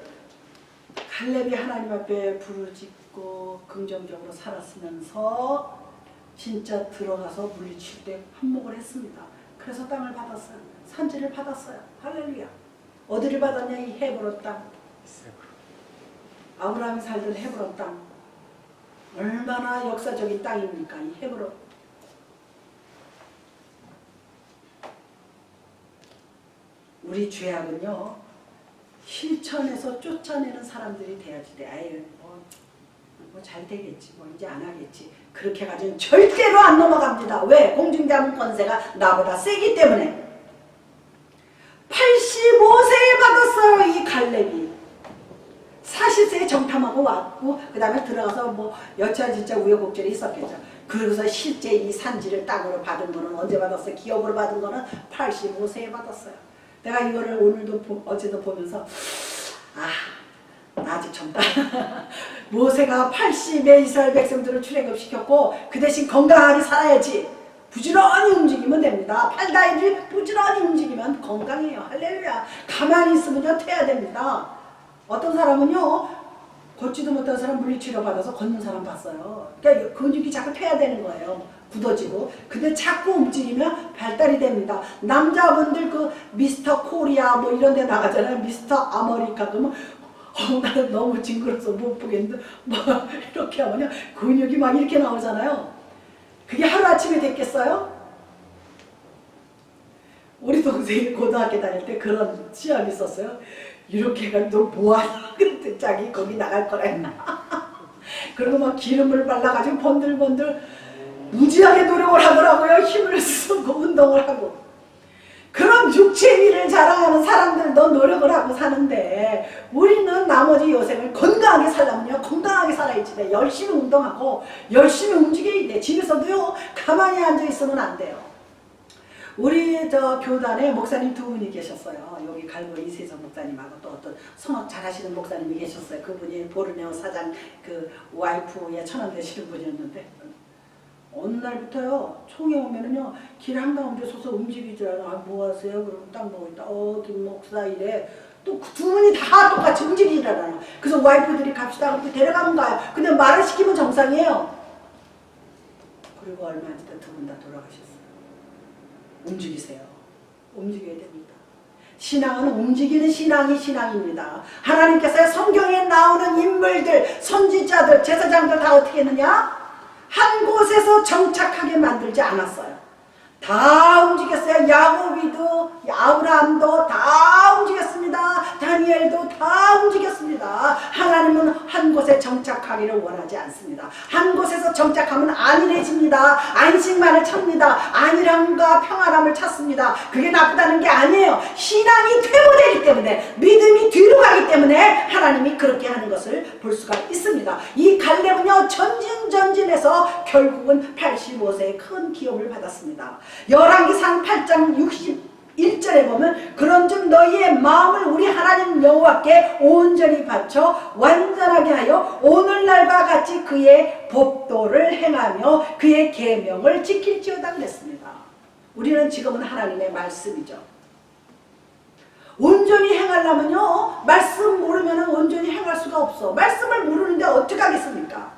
갈렙이 하나님 앞에 부르짖고 긍정적으로 살았으면서 진짜 들어가서 물리칠 때 한몫을 했습니다. 그래서 땅을 받았어요. 산지를 받았어요. 할렐루야. 어디를 받았냐? 이 헤브론 땅. 아브라함이 살던 헤브론 땅. 얼마나 역사적인 땅입니까? 이 헤브론. 우리 죄악은요, 실천해서 쫓아내는 사람들이 돼야지 돼. 아예 뭐 잘 되겠지, 뭐 이제 안 하겠지. 그렇게 가지고는 절대로 안 넘어갑니다. 왜? 공중자문 권세가 나보다 세기 때문에. 85세에 받았어요, 이 갈렙이. 40세에 정탐하고 왔고, 그 다음에 들어가서 뭐 여차저차 우여곡절이 있었겠죠. 그러고서 실제 이 산지를 땅으로 받은 거는 언제 받았어요? 기업으로 받은 거는 85세에 받았어요. 내가 이거를 오늘도 어제도 보면서 아직 젊다. 모세가 80의 이스라엘 백성들을 출애굽시켰고 그 대신 건강하게 살아야지. 부지런히 움직이면 됩니다. 팔다리를 부지런히 움직이면 건강해요. 할렐루야. 가만히 있으면요 퇴야 됩니다. 어떤 사람은요 걷지도 못한 사람 물리치료 받아서 걷는 사람 봤어요. 그러니까 근육이 자꾸 퇴야 되는 거예요. 굳어지고. 근데 자꾸 움직이면 발달이 됩니다. 남자분들 그 미스터 코리아 뭐 이런 데 나가잖아요. 미스터 아메리카 그러면 나는 너무 징그러워서 못 보겠는데 뭐 이렇게 하면요 근육이 막 이렇게 나오잖아요. 그게 하루아침에 됐겠어요? 우리 동생이 고등학교 다닐 때 그런 시험이 있었어요. 이렇게 해가지고 너 뭐하냐 그랬더니 자기 거기 나갈 거라 했나. 그리고 막 기름을 발라가지고 번들번들 무지하게 노력을 하더라고요. 힘을 쓰고 운동을 하고. 그런 육체미를 자랑하는 사람들도 노력을 하고 사는데 우리는 나머지 여생을 건강하게 살려면요 건강하게 살아야지 돼. 열심히 운동하고 열심히 움직여야 돼. 집에서도요 가만히 앉아있으면 안 돼요. 우리 저 교단에 목사님 두 분이 계셨어요. 여기 갈보 이세정 목사님하고 또 어떤 성악 잘하시는 목사님이 계셨어요. 그분이 보르네오 사장 그 와이프의 처남 되시는 분이었는데 어느 날부터요 총회 오면은요 길 한가운데 서서 움직이더라고요. 뭐 하세요? 그러면 딱 보고 있다. 김 목사 이래. 또 두 분이 다 똑같이 움직이더라고요. 그래서 와이프들이 갑시다. 그렇게 데려가면 가요. 근데 말을 시키면 정상이에요. 그리고 얼마 안 있다 두 분 다 돌아가셨어요. 움직이세요. 움직여야 됩니다. 신앙은 움직이는 신앙이 신앙입니다. 하나님께서 성경에 나오는 인물들, 선지자들, 제사장들 다 어떻게 했느냐? 한 곳에서 정착하게 만들지 않았어요. 다 움직였어요. 야곱이도 아브라함도 다 움직였습니다. 다니엘도 다 움직였습니다. 하나님은 한 곳에 정착하기를 원하지 않습니다. 한 곳에서 정착하면 안일해집니다. 안식만을 찾습니다. 안일함과 평안함을 찾습니다. 그게 나쁘다는 게 아니에요. 신앙이 퇴보되기 때문에 믿음이 뒤로 가기 때문에 하나님이 그렇게 하는 것을 볼 수가 있습니다. 이 갈렙은요 전진전진해서 결국은 85세에 큰 기업을 받았습니다. 열왕기상 8장 1절에 보면 그런즉 너희의 마음을 우리 하나님 여호와께 온전히 바쳐 완전하게 하여 오늘날과 같이 그의 법도를 행하며 그의 계명을 지킬지어다 그랬습니다. 우리는 지금은 하나님의 말씀이죠. 온전히 행하려면요, 말씀 모르면 온전히 행할 수가 없어. 말씀을 모르는데 어떻게 하겠습니까?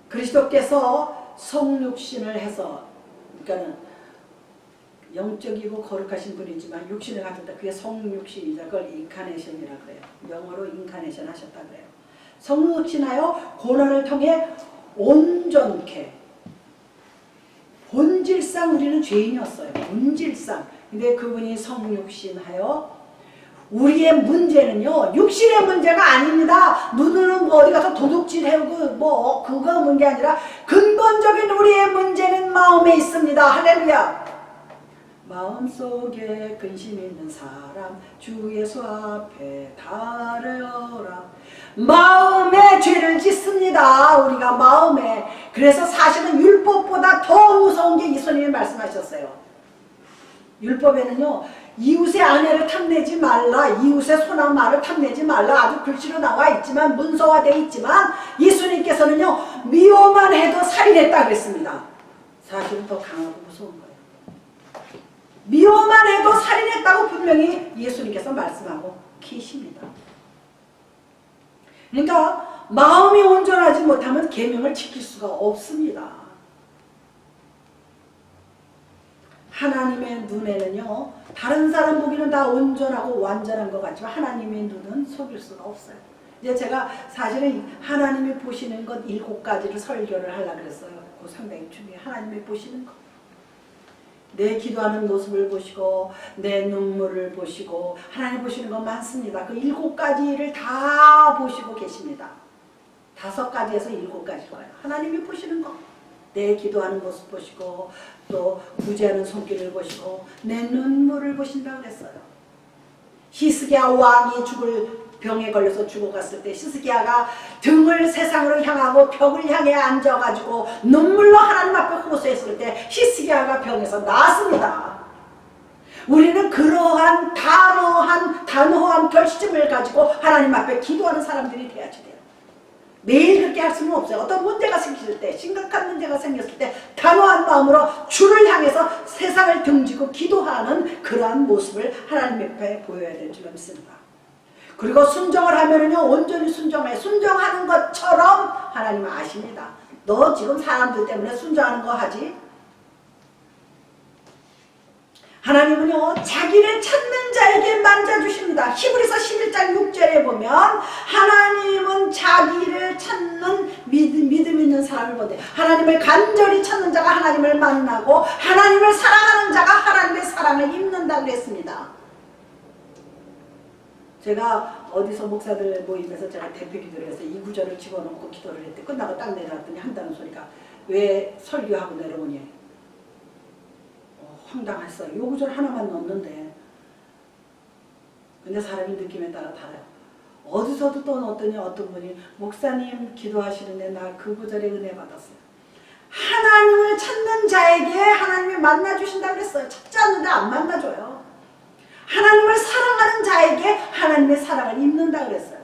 그리스도께서 성육신을 해서, 그러니까는 영적이고 거룩하신 분이지만 육신을 가졌다. 그게 성육신이죠. 그걸 인카네이션이라 그래요. 영어로 인카네이션 하셨다 그래요. 성육신하여 고난을 통해 온전케, 본질상 우리는 죄인이었어요. 본질상. 근데 그분이 성육신하여, 우리의 문제는요, 육신의 문제가 아닙니다. 눈으로는 뭐 어디 가서 도둑질 해오고 뭐 그거 문제 아니라 근본적인 우리의 문제는 마음에 있습니다. 할렐루야. 마음속에 근심 있는 사람 주 예수 앞에 달려라. 마음에 죄를 짓습니다. 우리가 마음에. 그래서 사실은 율법보다 더 무서운 게 예수님이 말씀하셨어요. 율법에는요, 이웃의 아내를 탐내지 말라, 이웃의 소나 말을 탐내지 말라, 아주 글씨로 나와 있지만, 문서화되어 있지만, 예수님께서는요, 미워만 해도 살인했다 그랬습니다. 사실은 더 강하고 무서운 거예요. 미워만 해도 살인했다고 분명히 예수님께서 말씀하고 계십니다. 그러니까 마음이 온전하지 못하면 계명을 지킬 수가 없습니다. 하나님의 눈에는요, 다른 사람 보기는 다 온전하고 완전한 것 같지만 하나님의 눈은 속일 수가 없어요. 이제 제가 사실은 하나님이 보시는 것 7가지를 설교를 하려고 그랬어요. 그 상당히 중요해요. 하나님이 보시는 것. 내 기도하는 모습을 보시고 내 눈물을 보시고 하나님 보시는 건 많습니다. 그 7가지를 다 보시고 계십니다. 5가지에서 7가지일 거예요. 하나님이 보시는 거. 내 기도하는 모습 보시고 또 구제하는 손길을 보시고 내 눈물을 보신다고 그랬어요. 히스기야 왕이 죽을 병에 걸려서 죽어갔을 때 히스기야가 등을 세상으로 향하고 벽을 향해 앉아가지고 눈물로 하나님 앞에 호소했을 때 히스기야가 병에서 나았습니다. 우리는 그러한 단호한 결심을 가지고 하나님 앞에 기도하는 사람들이 돼야지 돼요. 매일 그렇게 할 수는 없어요. 어떤 문제가 생길 때, 심각한 문제가 생겼을 때 단호한 마음으로 주를 향해서 세상을 등지고 기도하는 그러한 모습을 하나님 앞에 보여야 될 줄 믿습니다. 그리고 순종을 하면은요, 온전히 순종해. 순종하는 것처럼 하나님은 아십니다. 너 지금 사람들 때문에 순종하는 거 하지? 하나님은요, 자기를 찾는 자에게 만져주십니다. 히브리서 11장 6절에 보면 하나님은 자기를 찾는 믿음 있는 사람을 보되 하나님을 간절히 찾는 자가 하나님을 만나고 하나님을 사랑하는 자가 하나님의 사랑을 입는다고 했습니다. 제가 어디서 목사들 모임에서 제가 대표 기도를 해서 이 구절을 집어넣고 기도를 했대. 끝나고 딱 내려왔더니 한다는 소리가 왜 설교하고 내려오니? 황당했어요. 요 구절 하나만 넣었는데. 근데 사람이 느낌에 따라 달라요. 어디서도 또 넣었더니 어떤 분이 목사님 기도하시는데 나 그 구절에 은혜 받았어요. 하나님을 찾는 자에게 하나님이 만나주신다고 그랬어요. 찾지 않는데 안 만나줘요. 하나님을 사랑하는 자에게 하나님의 사랑을 입는다고 그랬어요.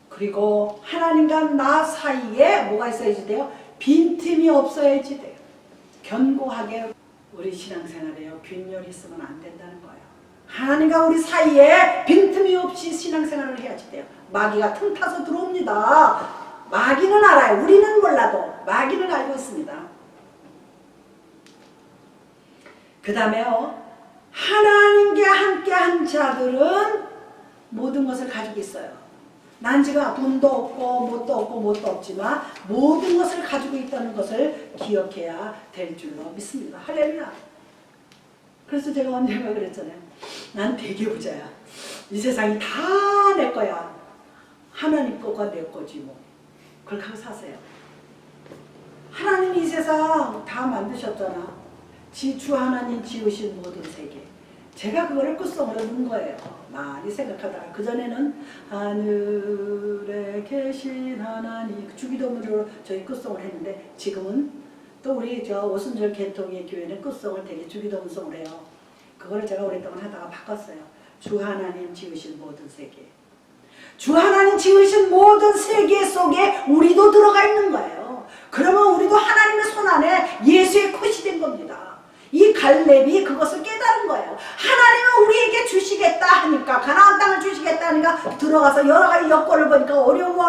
그리고 하나님과 나 사이에 뭐가 있어야지 돼요? 빈틈이 없어야지 돼요. 견고하게 우리 신앙생활에요. 균열이 있으면 안 된다는 거예요. 하나님과 우리 사이에 빈틈이 없이 신앙생활을 해야지 돼요. 마귀가 틈타서 들어옵니다. 마귀는 알아요. 우리는 몰라도 마귀는 알고 있습니다. 그 다음에요, 하나님께 함께한 자들은 모든 것을 가지고 있어요. 난 지금 돈도 없고 뭣도 없지만 모든 것을 가지고 있다는 것을 기억해야 될 줄로 믿습니다. 할렐루야. 그래서 제가 언젠가 그랬잖아요. 난 되게 부자야. 이 세상이 다 내 거야. 하나님 거가 내 거지 뭐. 그렇게 하고 사세요. 하나님이 이 세상 다 만드셨잖아. 주 하나님 지으신 모든 세계. 제가 그거를 끝송으로 넣은 거예요. 많이 생각하다가 그전에는 하늘에 계신 하나님 주기도문으로 저희 끝송을 했는데 지금은 또 우리 저 오순절 개통의 교회는 끝송을 되게 주기도문송을 해요. 그거를 제가 오랫동안 하다가 바꿨어요. 주 하나님 지으신 모든 세계. 주 하나님 지으신 모든 세계 속에 우리도 들어가 있는 거예요. 그러면 우리도 하나님의 손 안에 예수의 컷이 된 겁니다. 이 갈렙이 그것을 깨달은 거예요. 하나님은 우리에게 주시겠다 하니까, 가나안 땅을 주시겠다 하니까 들어가서 여러 가지 여건을 보니까 어려워.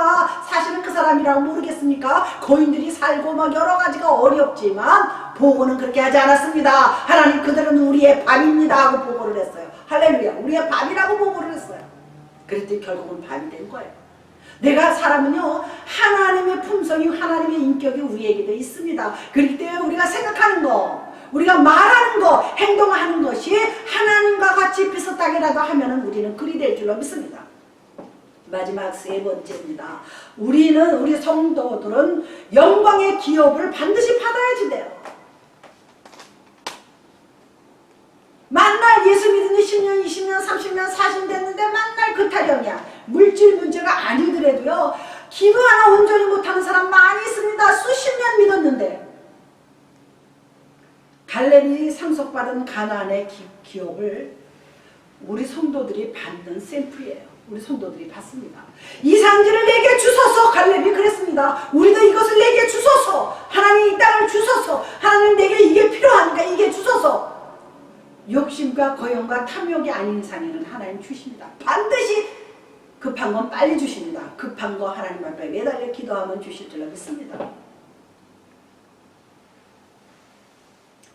사실은 그 사람이라고 모르겠습니까? 거인들이 살고 막 여러 가지가 어렵지만 보고는 그렇게 하지 않았습니다. 하나님 그들은 우리의 밥입니다 하고 보고를 했어요. 할렐루야. 우리의 밥이라고 보고를 했어요. 그랬더니 결국은 밥이 된 거예요. 내가 사람은요, 하나님의 품성이, 하나님의 인격이 우리에게도 있습니다. 그렇기 때문에 우리가 생각하는 거, 우리가 말하는 거, 행동하는 것이 하나님과 같이 비슷하게라도 하면은 우리는 그리 될 줄로 믿습니다. 마지막 세 번째입니다. 우리 성도들은 영광의 기업을 반드시 받아야지 돼요. 만날 예수 믿은 지 10년, 20년, 30년, 40년 됐는데 만날 그 타령이야. 물질 문제가 아니더라도요. 기도 하나 온전히 못하는 사람 많이 있습니다. 수십 년 믿었는데. 갈렙이 상속받은 가나안의 기업을 우리 성도들이 받는 샘플이에요. 우리 성도들이 받습니다. 이 산지를 내게 주소서. 갈렙이 그랬습니다. 우리도 이것을 내게 주소서. 하나님 이 땅을 주소서. 하나님 내게 이게 필요하니까 이게 주소서. 욕심과 거용과 탐욕이 아닌 이상에는 하나님 주십니다. 반드시 급한 건 빨리 주십니다. 급한 거 하나님 앞에 매달려 기도하면 주실 줄로 믿습니다.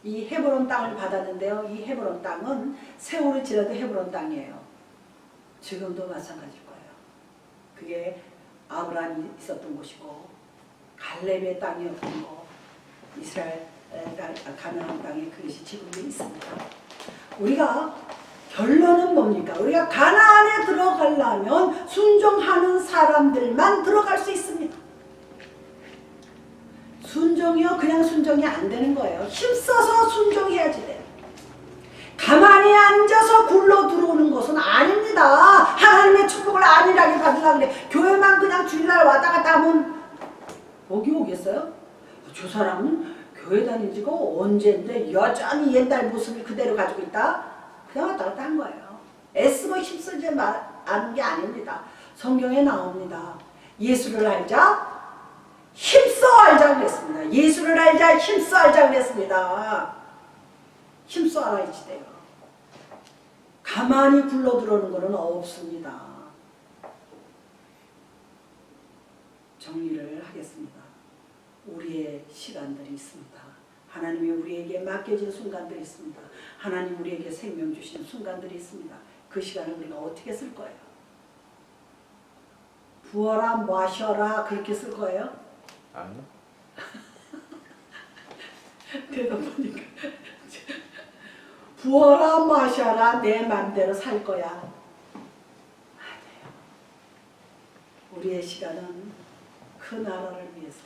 이 헤브론 땅을 받았는데요. 이 헤브론 땅은 세월이 지나도 헤브론 땅이에요. 지금도 마찬가지일 거예요. 그게 아브라함이 있었던 곳이고 갈렙의 땅이었던 거, 이스라엘 가나안 땅에 그것이 지금도 있습니다. 우리가 결론은 뭡니까? 우리가 가나안에 들어가려면 순종하는 사람들만 들어갈 수 있습니다. 순종이요? 그냥 순종이 안 되는 거예요. 힘써서 순종해야지 돼요. 가만히 앉아서 굴러 들어오는 것은 아닙니다. 하나님의 축복을 안일하게 받으려고 그래. 교회만 그냥 주일날 왔다 갔다 하면 복이 오겠어요? 저 사람은 교회 다닌 지가 언젠데 여전히 옛날 모습을 그대로 가지고 있다? 그냥 왔다 갔다 한 거예요. 애쓰고 힘쓰지 않은 게 아닙니다. 성경에 나옵니다. 예수를 알자, 힘써 알자 그랬습니다. 예수를 알자, 힘써 알자 그랬습니다. 힘써 알아야지 돼요. 가만히 굴러 들어오는 것은 없습니다. 정리를 하겠습니다. 우리의 시간들이 있습니다. 하나님이 우리에게 맡겨진 순간들이 있습니다. 하나님 우리에게 생명 주신 순간들이 있습니다. 그 시간을 우리가 어떻게 쓸 거예요? 부어라 마셔라 그렇게 쓸 거예요? 아니요. 대답 보니까 부어라 마셔라 내 맘대로 살 거야. 아니에요. 우리의 시간은 그 나라를 위해서.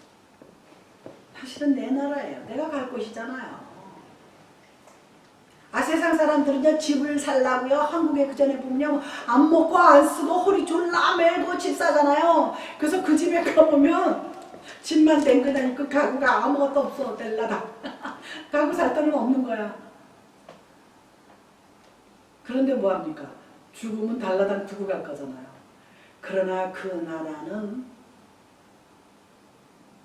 사실은 내 나라예요. 내가 갈 곳이잖아요. 세상 사람들은요 집을 살라고요. 한국에 그 전에 보면요 안 먹고 안 쓰고 허리 졸라 매고 집 사잖아요. 그래서 그 집에 가보면 집만 댕그다니 그 가구가 아무것도 없어. 델라다. 가구 살 돈은 없는 거야. 그런데 뭐합니까? 죽으면 달라당 두고 갈 거잖아요. 그러나 그 나라는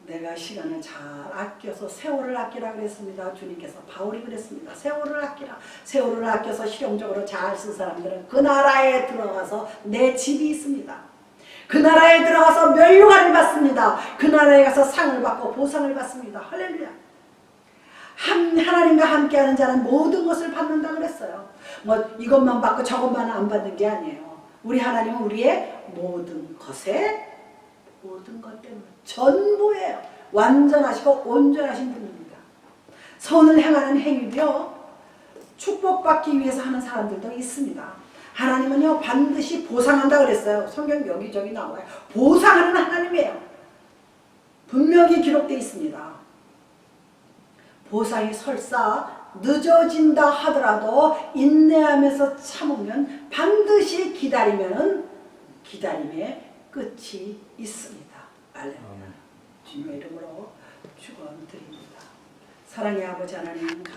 내가 시간을 잘 아껴서 세월을 아끼라 그랬습니다. 주님께서 바울이 그랬습니다. 세월을 아끼라. 세월을 아껴서 실용적으로 잘 쓴 사람들은 그 나라에 들어가서 내 집이 있습니다. 그 나라에 들어가서 멸류관을 받습니다. 그 나라에 가서 상을 받고 보상을 받습니다. 할렐루야. 하나님과 함께하는 자는 모든 것을 받는다 그랬어요. 뭐 이것만 받고 저것만 안 받는 게 아니에요. 우리 하나님은 우리의 모든 것에 모든 것 때문에 전부예요. 완전하시고 온전하신 분입니다. 선을 행하는 행위도요 축복받기 위해서 하는 사람들도 있습니다. 하나님은요 반드시 보상한다 그랬어요. 성경 여기저기 나와요. 보상하는 하나님이에요. 분명히 기록되어 있습니다. 보상이 설사 늦어진다 하더라도 인내하면서 참으면 반드시 기다리면은 기다림의 끝이 있습니다. 알렐루야. 주님의 이름으로 축원드립니다. 사랑의 아버지 하나님.